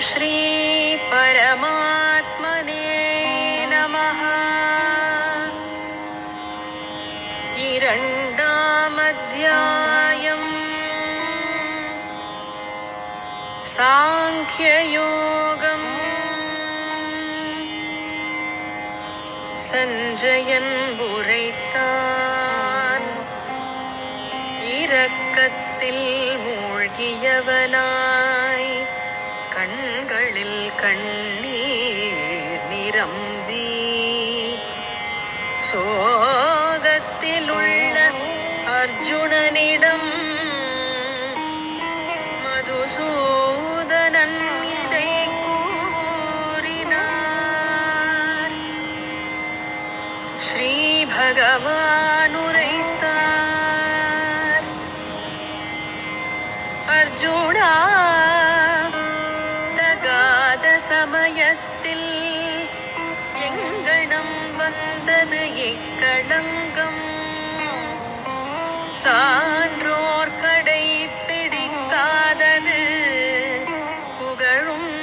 श्री परमात्मने नमः। இரண்டாமத்யாயம் சாங்கியயோகம். சஞ்சயன் உரைத்தான், இரக்கத்தில் மூழ்கியவனாய் கண்களில் கண்ணீர் நிரம்பி சோகத்தில் உள்ள அர்ஜுனனிடம் மதுசூதனன் இதை கூறினார். ஸ்ரீ பகவான் உரைத்தார், அர்ஜுனா, தகாத சமயத்தில் எங்கனம் வந்தது இக்களங்கம். சான்றோர் கடை பிடிக்காதது புகழும்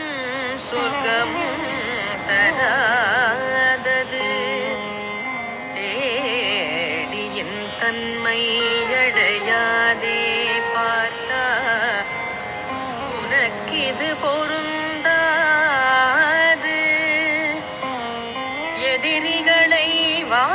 சொர்க்கமும் தராதது. தேடியின் தன்மை அடையாதே பார்த்தா உனக்கிது பொருந்தாது. எதிரிகளை வா